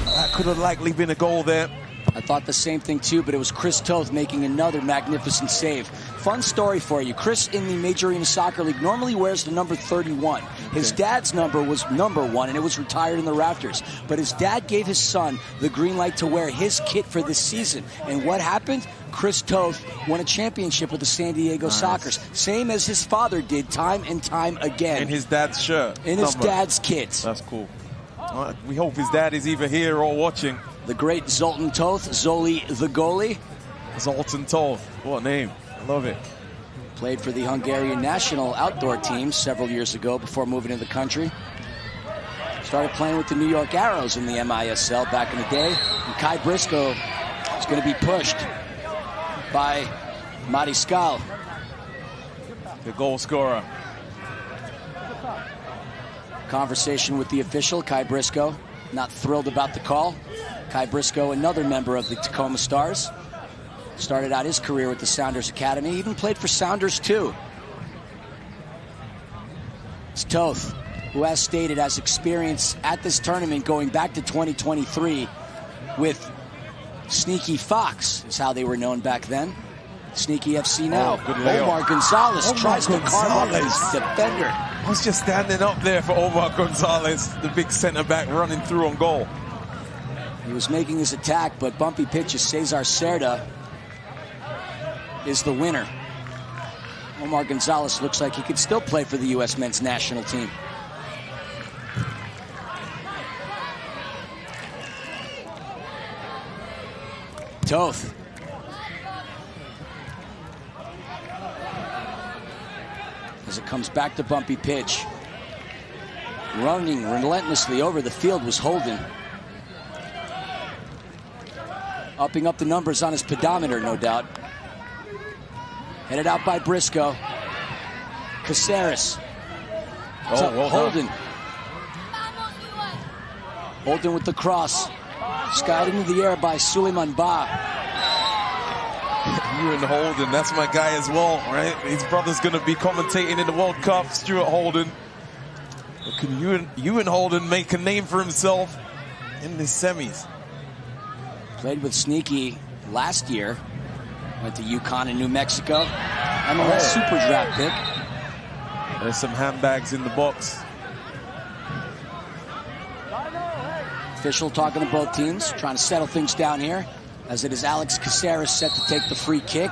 That could have likely been a goal there. I thought the same thing too, but it was Chris Toth making another magnificent save. Fun story for you. Chris in the Major Arena Soccer League normally wears the number 31. His dad's number was number 1, and it was retired in the rafters. But his dad gave his son the green light to wear his kit for this season. And what happened? Chris Toth won a championship with the San Diego Sockers, same as his father did time and time again. In his dad's shirt. In his dad's kit. That's cool. We hope his dad is either here or watching. The great Zoltan Toth, Zoli the goalie. Zoltan Toth, what a name. I love it. Played for the Hungarian national outdoor team several years ago before moving to the country. Started playing with the New York Arrows in the MISL back in the day. And Kai Briscoe is going to be pushed by Mariscal. The goal scorer. Conversation with the official, Kai Briscoe. Not thrilled about the call. Kai Briscoe, another member of the Tacoma Stars. Started out his career with the Sounders Academy. Even played for Sounders too. It's Toth, who has stated has experience at this tournament going back to 2023 with Sneaky Fox, is how they were known back then. Sneaky FC now. Omar Gonzalez tries to carve up his defender. I was just standing up there for Omar Gonzalez, the big center back running through on goal. He was making his attack, but bumpy pitches. Cesar Cerda is the winner. Omar Gonzalez looks like he could still play for the U.S. men's national team. Toth. As it comes back to bumpy pitch. Running relentlessly over the field was Holden. Upping up the numbers on his pedometer, no doubt. Headed out by Briscoe. Caceres. Well Holden. Holden with the cross. Skied into the air by Suleiman Ba. Ewan Holden, that's my guy as well, right? His brother's going to be commentating in the World Cup, Stuart Holden. But can Ewan Holden make a name for himself in the semis? Played with Sneaky last year. Went to UConn in New Mexico. MLS Super Draft pick. There's some handbags in the box. Official talking to both teams, trying to settle things down here, as it is Alex Caceres set to take the free kick.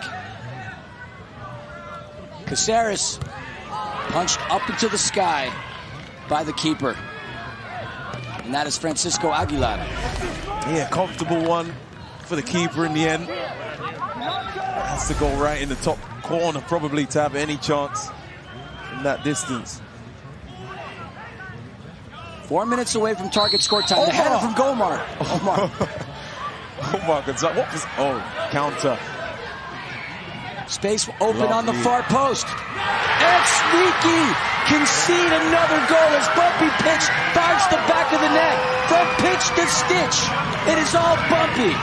Caceres punched up into the sky by the keeper. And that is Francisco Aguilar. Yeah, comfortable one for the keeper in the end. Has to go right in the top corner probably to have any chance from that distance. 4 minutes away from target score time. The header from Gomar. Omar Gonzalez. What was... Oh, counter. Space open on the far post. And Sneaky concede another goal as Bumpy pitch finds the back of the net. From pitch to stitch, it is all Bumpy.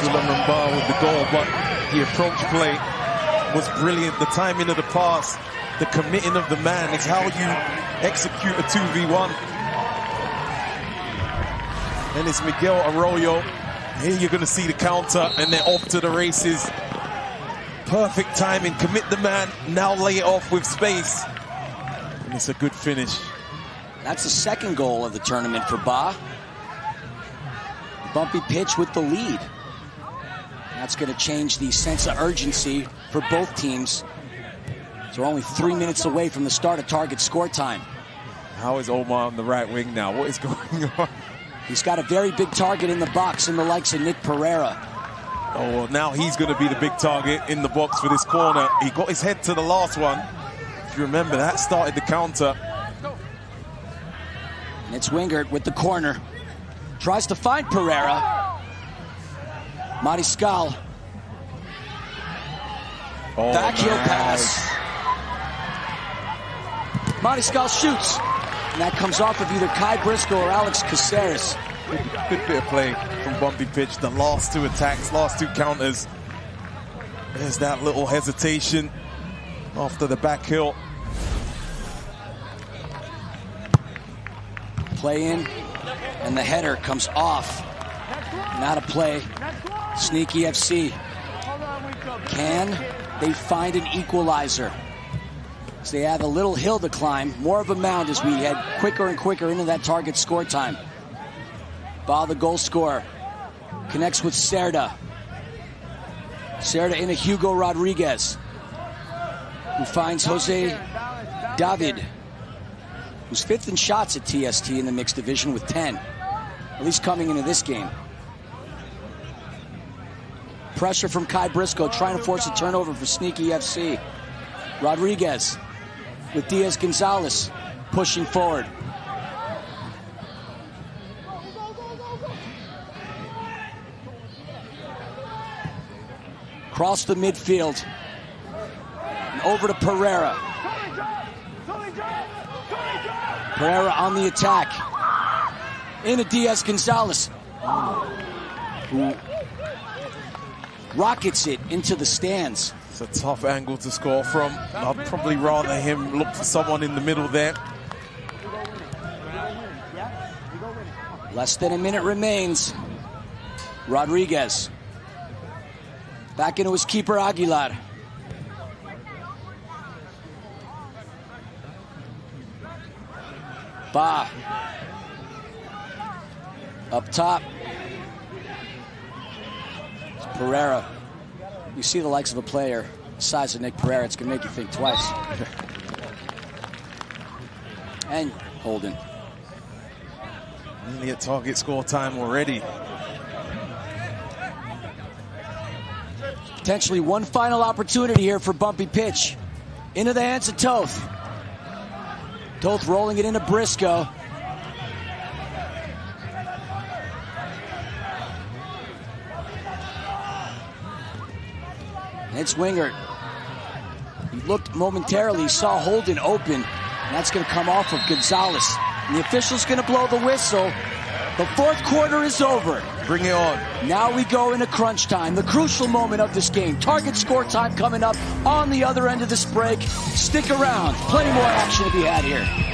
Suleiman Ba with the goal, but the approach play was brilliant. The timing of the pass, the committing of the man is how you execute a 2v1. And it's Miguel Arroyo. Here you're going to see the counter, and they're off to the races. Perfect timing, commit the man, now lay it off with space. And it's a good finish. That's the second goal of the tournament for Ba. Bumpy pitch with the lead. That's going to change the sense of urgency for both teams. So we're only 3 minutes away from the start of target score time. How is Omar on the right wing now? What is going on? He's got a very big target in the box in the likes of Nick Pereira. Oh, well, now he's going to be the big target in the box for this corner. He got his head to the last one. If you remember, that started the counter. And it's Wingert with the corner. Tries to find Pereira. Mariscal. Backheel pass. Mariscal shoots. And that comes off of either Kai Briscoe or Alex Caceres. Good bit of play from Bumpy pitch. The last two attacks, last two counters. There's that little hesitation after the back heel. Play in And the header comes off. Not a play. Sneaky FC. Can they find an equalizer? So they have a little hill to climb, more of a mound as we head quicker and quicker into that target score time. Ball, the goal scorer, connects with Cerda. Cerda into Hugo Rodriguez, who finds Jose David, who's 5th in shots at TST in the mixed division with 10, at least coming into this game. Pressure from Kai Briscoe, trying to force a turnover for Sneaky FC. Rodriguez with Diaz Gonzalez pushing forward. Across the midfield. And over to Pereira. Pereira on the attack. Into Diaz Gonzalez, who rockets it into the stands. It's a tough angle to score from. I'd probably rather him look for someone in the middle there. Less than a minute remains. Rodriguez back into his keeper, Aguilar. Ba. Up top. It's Pereira. You see the likes of a player the size of Nick Pereira, it's going to make you think twice. And Holden. Nearly at target score time already. Potentially one final opportunity here for Bumpy pitch. Into the hands of Toth. Toth rolling it into Briscoe. And it's Wingert. He looked momentarily, saw Holden open, and that's going to come off of Gonzalez. And the official's going to blow the whistle. The fourth quarter is over. Bring it on. Now we go into crunch time, the crucial moment of this game. Target score time coming up on the other end of this break. Stick around. Plenty more action to be had here.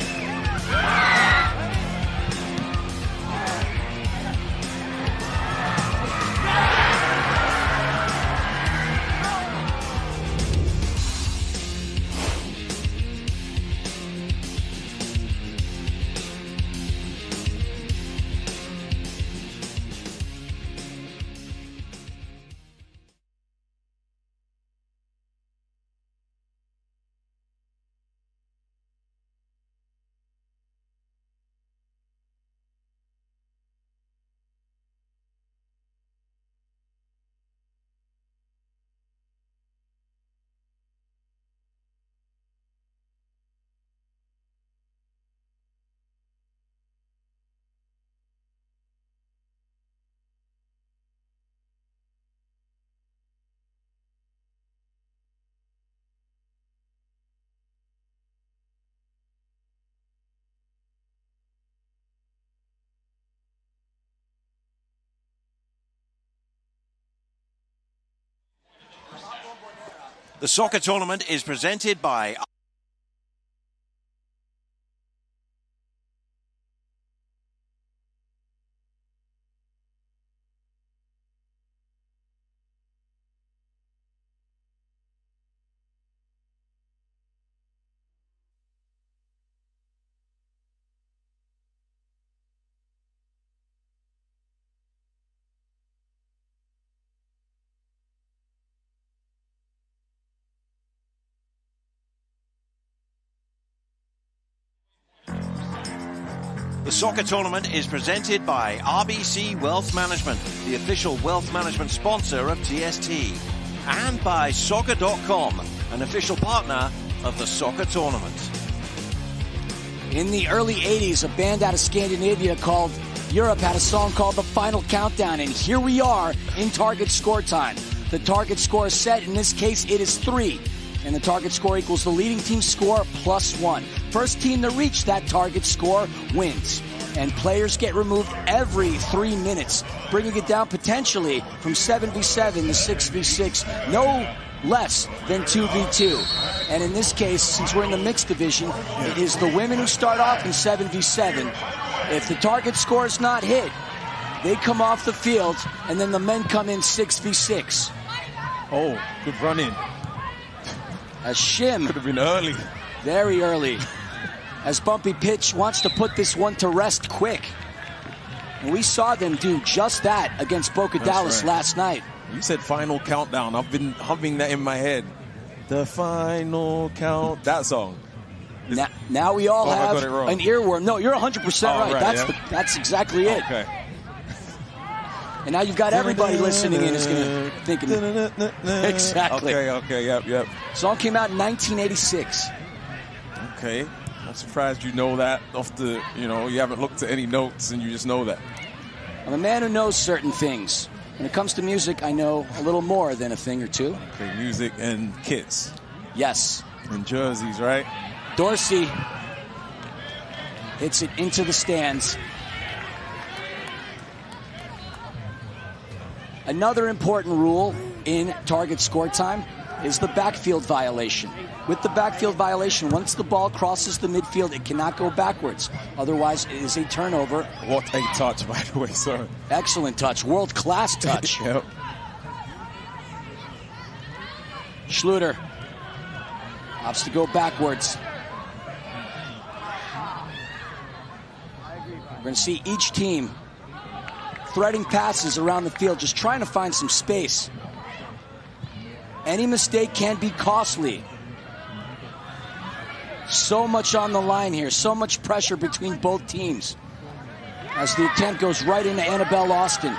The soccer tournament is presented by The soccer tournament is presented by RBC Wealth Management, the official wealth management sponsor of TST, and by Soccer.com, an official partner of the soccer tournament. In the early 80s, a band out of Scandinavia called Europe had a song called The Final Countdown, and here we are in target score time. The target score is set. In this case, it is 3. And the target score equals the leading team's score plus 1. First team to reach that target score wins. And players get removed every 3 minutes, bringing it down potentially from 7v7 to 6v6. No less than 2v2. And in this case, since we're in the mixed division, it is the women who start off in 7v7. If the target score is not hit, they come off the field, and then the men come in 6v6. Oh, good run-in. As Shim, Could have been early. very early, as Bumpy Pitch wants to put this one to rest quick. And we saw them do just that against Boca Dallas last night. You said final countdown. I've been humming that in my head. The final count. That song. Now we all have I got it wrong. an earworm. No, you're 100% right. That's exactly it. Okay. And now you've got everybody listening in is going to think exactly. Okay, yep. Song came out in 1986. Okay. I'm surprised you know that off the, you haven't looked at any notes and you just know that. I'm a man who knows certain things. When it comes to music, I know a little more than a thing or two. Okay, music and kits. Yes. And jerseys, right? Dorsey hits it into the stands. Another important rule in target score time is the backfield violation. With the backfield violation, once the ball crosses the midfield, it cannot go backwards. Otherwise, it is a turnover. What a touch, by the way, sir. Excellent touch. World-class touch. Yep. Schluter opts to go backwards. We're going to see each team threading passes around the field, just trying to find some space. Any mistake can be costly. So much on the line here, so much pressure between both teams as the attempt goes right into Annabelle Austin.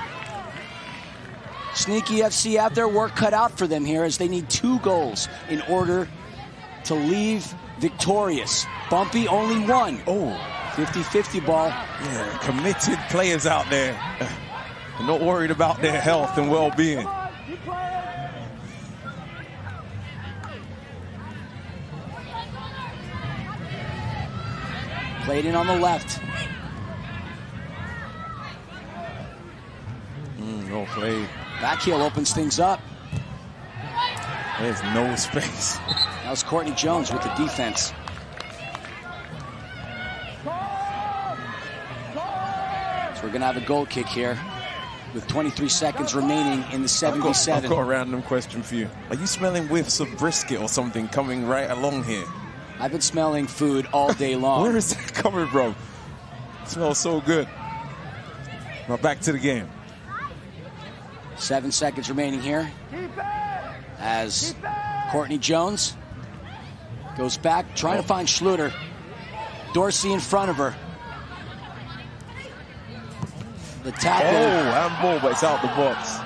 Sneaky FC have their work cut out for them here as they need 2 goals in order to leave victorious. Bumpy only 1. Oh, 50-50 ball. yeah, committed players out there. They're not worried about their health and well-being. Played in on the left. No play. Back heel opens things up. There's no space. That was Courtney Jones with the defense. So we're going to have a goal kick here with 23 seconds remaining in the 7v7. I've got a random question for you. Are you smelling whiffs of brisket or something coming right along here? I've been smelling food all day long. Where is that coming from? It smells so good. Now back to the game. 7 seconds remaining here as Courtney Jones goes back, trying to find Schluter. Dorsey in front of her. The tackle. Oh, handball, but it's out the box.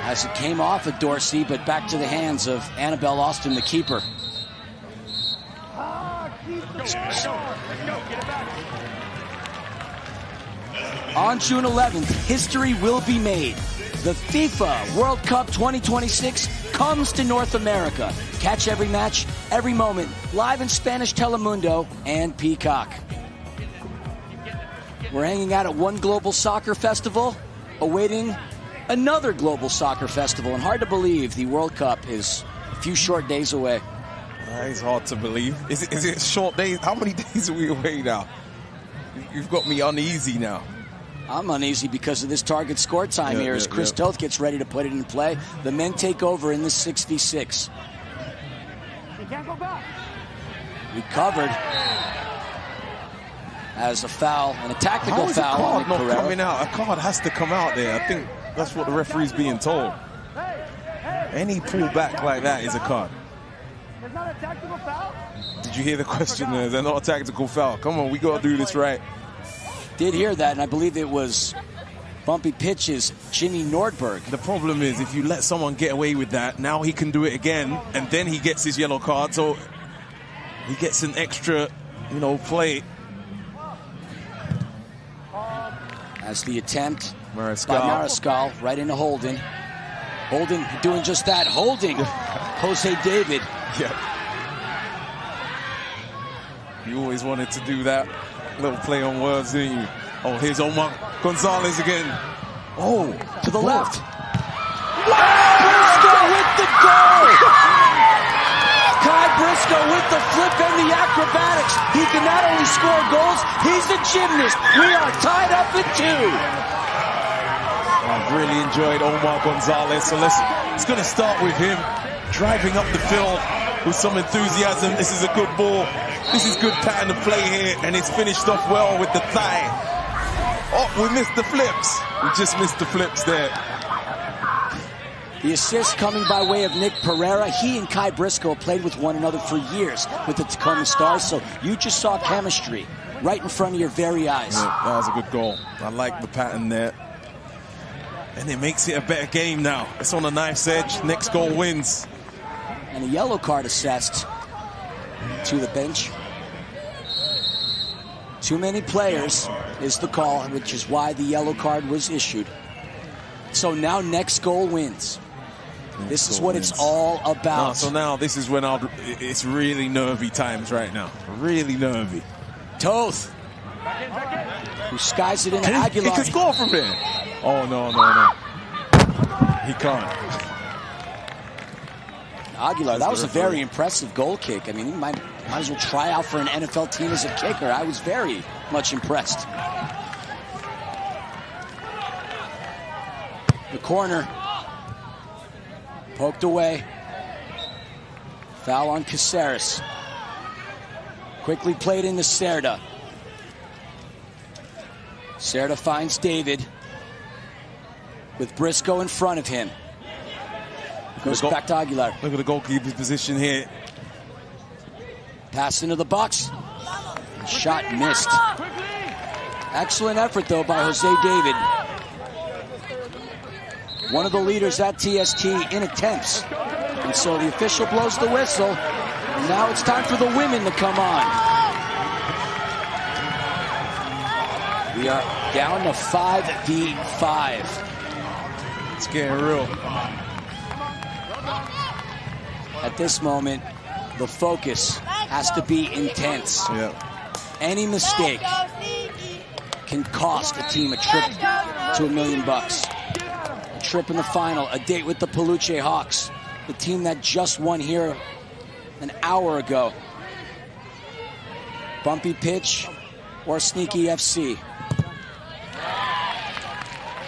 As it came off of Dorsey, but back to the hands of Annabelle Austin, the keeper. On June 11th, history will be made. The FIFA World Cup 2026 comes to North America. Catch every match, every moment, live in Spanish Telemundo and Peacock. We're hanging out at one global soccer festival, awaiting another global soccer festival. And hard to believe the World Cup is a few short days away. It's hard to believe. Is it short days? How many days are we away now? You've got me uneasy now. I'm uneasy because of this target score time here as Chris Toth gets ready to put it in play. The men take over in this 6v6. You can't go back. Recovered as a foul, and a tactical How is foul. a card on not Carrera. coming out? A card has to come out there. I think that's what the referee's being told. Any pullback like that is a card. There's not a tactical foul? Did you hear the question there? They're not a tactical foul. Come on, we got to do this right. Did hear that, and I believe it was Bumpy Pitch's Jimmy Nordberg. The problem is if you let someone get away with that, now he can do it again, and then he gets his yellow card, so he gets an extra, play. As the attempt Mariscal. by Mariscal right into Holden. Holden doing just that. Holding Jose David. Yep. You always wanted to do that. Little play on words, didn't you? Oh, here's Omar Gonzalez again. Oh, To the left. Wow! Briscoe with the goal! Kai Briscoe with the flip and the acrobatics. He can not only score goals, he's a gymnast. We are tied up at 2. I've really enjoyed Omar Gonzalez, so it's going to start with him driving up the field with some enthusiasm. This is a good ball. This is good pattern of play here, and it's finished off well with the thigh. Oh, we missed the flips. We just missed the flips there. The assist coming by way of Nick Pereira. He and Kai Briscoe played with one another for years with the Tacoma Stars, so you just saw chemistry right in front of your very eyes. Yeah, that was a good goal. I like the pattern there. And it makes it a better game now. It's on a knife's edge. Next goal wins. And a yellow card assessed to the bench. Too many players is the call, which is why the yellow card was issued. So now next goal wins. This is what it's all about. So now this is when it's really nervy times right now. Really nervy. Toth, who skies it into Aguilar. He can score from there. Oh, no. He can't. Aguilar, that was a very impressive goal kick. I mean, he might as well try out for an NFL team as a kicker. I was very much impressed. The corner. Poked away. Foul on Caceres. Quickly played into Cerda. Cerda finds David with Briscoe in front of him. Goes back to Aguilar. Look at the goalkeeper's position here. Pass into the box. Shot missed. Excellent effort, though, by Jose David. One of the leaders at TST in attempts. And so the official blows the whistle. And now it's time for the women to come on. We are down to 5v5. It's getting real. At this moment, the focus has to be intense. Yeah. Any mistake can cost a team a trip to $1 million. A trip in the final, a date with the Peluche Hawks, the team that just won here an hour ago. Bumpy pitch or Sneaky FC.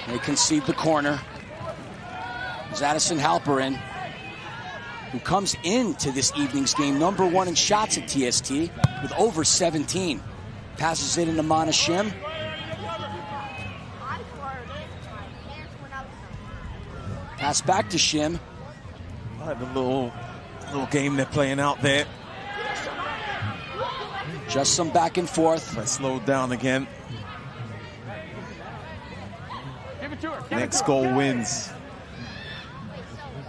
They concede the corner. There's Addison Halperin, who comes into this evening's game #1 in shots at TST with over 17. Passes it into Mana Shim. Pass back to Shim. I like the little game they're playing out there. Just some back and forth. I slowed down again. Next goal wins.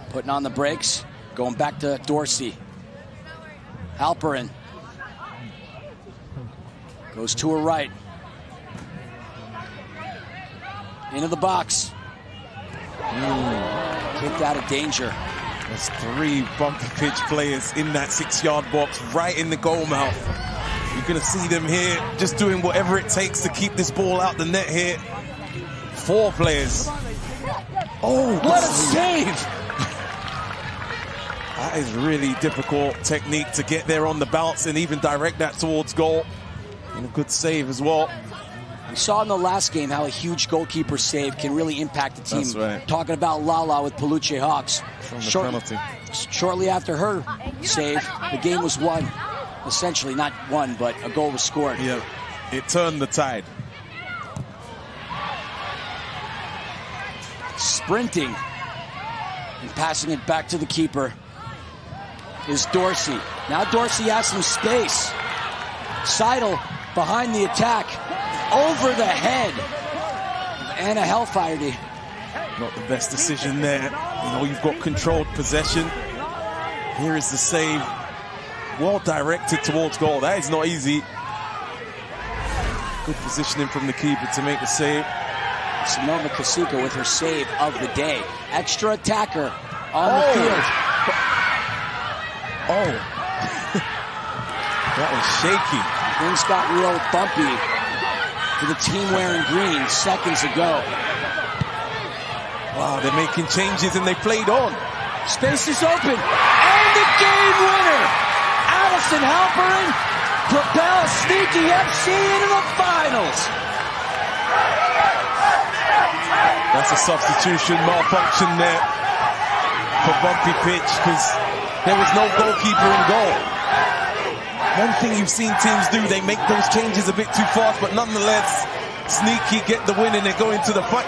Putting on the brakes. Going back to Dorsey. Halperin. Goes to her right. Into the box. Kicked out of danger. There's 3 bumpy pitch players in that 6-yard box, right in the goal mouth. You're going to see them here just doing whatever it takes to keep this ball out the net here. 4 players. Oh, what a save! That is really difficult technique to get there on the bounce and even direct that towards goal. And a good save as well. We saw in the last game how a huge goalkeeper save can really impact the team. That's right. Talking about Lala with Peluche Hawks. From the penalty. Shortly after her save, the game was won. Essentially, not won, but a goal was scored. Yeah, it turned the tide. Sprinting and passing it back to the keeper is Dorsey. Now Dorsey has some space. Seidel behind the attack. Over the head of Anna Hellfire. Not the best decision there. You know, you've got controlled possession. Here is the save. Well directed towards goal. That is not easy. Good positioning from the keeper to make the save. Sonoma Kasika with her save of the day. Extra attacker on the field. Oh. That was shaky. Things got real bumpy for the team wearing green seconds ago. Wow, they're making changes and they played on. Space is open. And the game winner. Allison Halperin propels Sneaky FC into the finals. That's a substitution malfunction there for Bumpy Pitch because there was no goalkeeper in goal. One thing you've seen teams do, they make those changes a bit too fast, but nonetheless, Sneaky get the win and they go into the fight.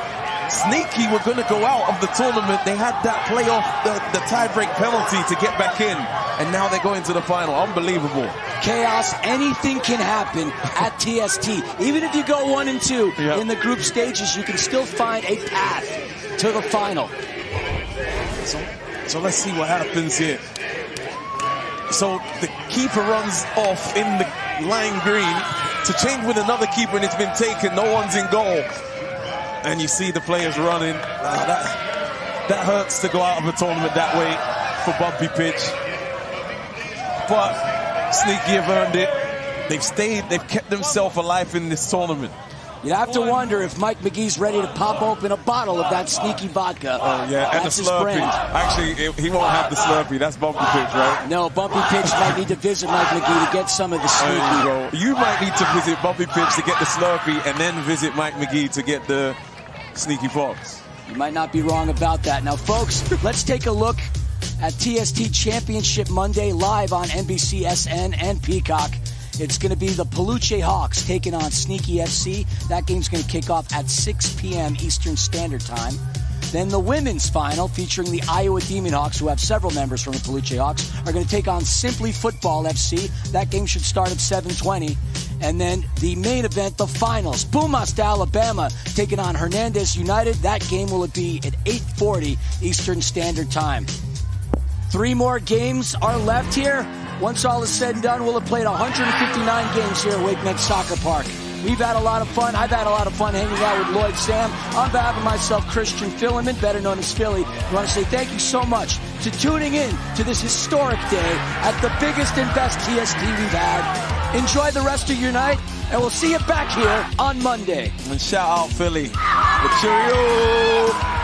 Sneaky were going to go out of the tournament. They had that playoff, the tie-break penalty to get back in, and now they're going to the final. Unbelievable. Chaos, anything can happen at TST. Even if you go 1 and 2 in the group stages, you can still find a path to the final. So let's see what happens here. So the keeper runs off in the lime green to change with another keeper, and it's been taken. No one's in goal. And you see the players running. That hurts to go out of a tournament that way for Bumpy Pitch. But Sneaky have earned it. They've kept themselves alive in this tournament. You'd have to wonder if Mike McGee's ready to pop open a bottle of that Sneaky vodka. Oh, yeah, and that's the his Slurpee. brand. Actually, he won't have the Slurpee. That's Bumpy Pitch, right? No, Bumpy Pitch might need to visit Mike McGee to get some of the Sneaky. You might need to visit Bumpy Pitch to get the Slurpee and then visit Mike McGee to get the Sneaky Fox. You might not be wrong about that. Now, folks, let's take a look at TST Championship Monday live on NBC, SN, and Peacock. It's going to be the Peluche Hawks taking on Sneaky FC. That game's going to kick off at 6 p.m. Eastern Standard Time. Then the women's final, featuring the Iowa Demon Hawks, who have several members from the Peluche Hawks, are going to take on Simply Football FC. That game should start at 7:20. And then the main event, the finals, Boomasta, Alabama, taking on Hernandez United. That game will be at 8:40 Eastern Standard Time. 3 more games are left here. Once all is said and done, we'll have played 159 games here at WakeMed Soccer Park. We've had a lot of fun. I've had a lot of fun hanging out with Lloyd Sam. On behalf of myself, Christian Filliman, better known as Philly, I want to say thank you so much to tuning in to this historic day at the biggest and best TST we've had. Enjoy the rest of your night, and we'll see you back here on Monday. And shout out Philly. Cheerio!